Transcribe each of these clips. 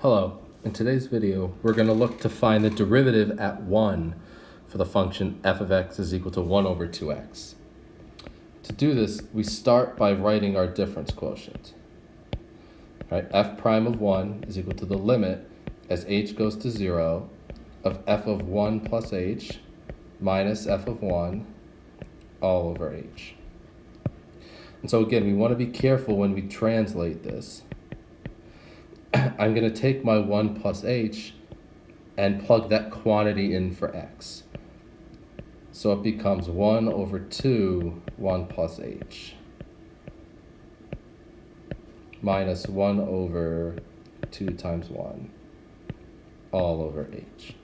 Hello, in today's video we're going to look to find the derivative at 1 for the function f of x is equal to 1 over 2x. To do this, we start by writing our difference quotient. Right? F prime of 1 is equal to the limit as h goes to 0 of f of 1 plus h minus f of 1 all over h. And so again, we want to be careful when we translate this. I'm going to take my 1 plus h and plug that quantity in for x. So it becomes 1 over 2, 1 plus h, minus 1 over 2 times 1, all over h.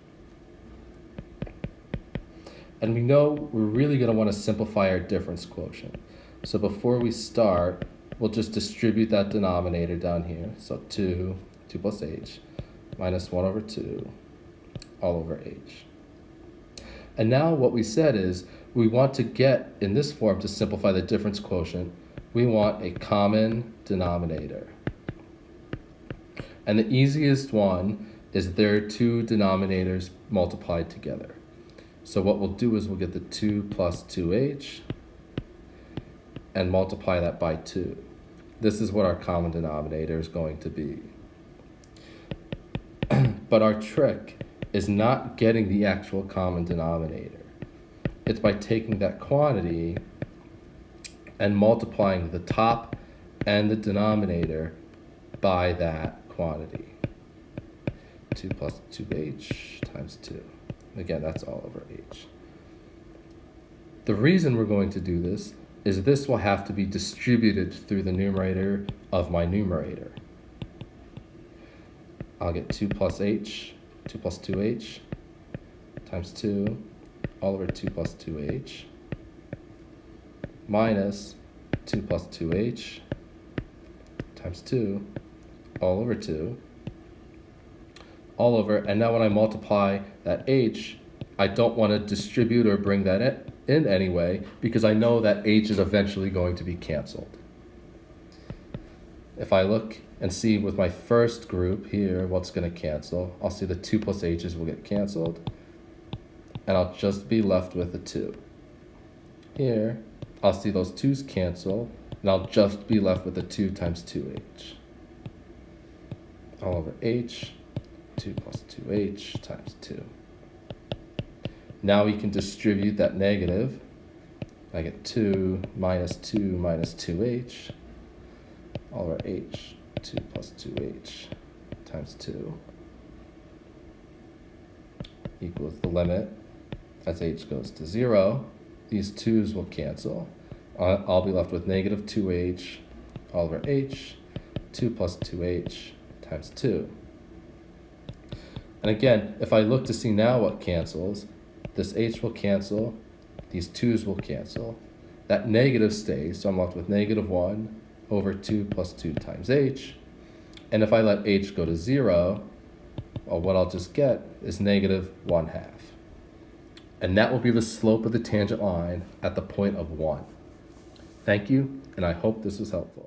And we know we're really going to want to simplify our difference quotient. So before we start, we'll just distribute that denominator down here. So 2 plus h, minus 1 over 2, all over h. And now what we said is we want to get, in this form, to simplify the difference quotient, we want a common denominator. And the easiest one is there are two denominators multiplied together. So what we'll do is we'll get the 2 plus 2h and multiply that by 2. This is what our common denominator is going to be. But our trick is not getting the actual common denominator. It's by taking that quantity and multiplying the top and the denominator by that quantity. 2 plus 2h times 2. Again, that's all over h. The reason we're going to do this is this will have to be distributed through the numerator of my numerator. I'll get 2 plus h, 2 plus 2h, times 2, all over 2 plus 2h, minus 2 plus 2h, times 2, all over 2, all over, and now when I multiply that h, I don't want to distribute or bring that in anyway, because I know that h is eventually going to be canceled. If I look and see with my first group here what's going to cancel, I'll see the 2 plus h's will get canceled, and I'll just be left with a 2. Here, I'll see those 2's cancel, and I'll just be left with a 2 times 2h. All over h, 2 plus 2h times 2. Now we can distribute that negative. I get 2 minus 2h, all over h, 2 plus 2h times 2 equals the limit as h goes to 0. These 2's will cancel. I'll be left with negative 2h all over h, 2 plus 2h times 2. And again, if I look to see now what cancels, this h will cancel, these 2's will cancel, that negative stays, so I'm left with negative 1 over 2 plus 2 times h. And if I let h go to 0, well, what I'll just get is negative 1/2. And that will be the slope of the tangent line at the point of 1. Thank you, and I hope this was helpful.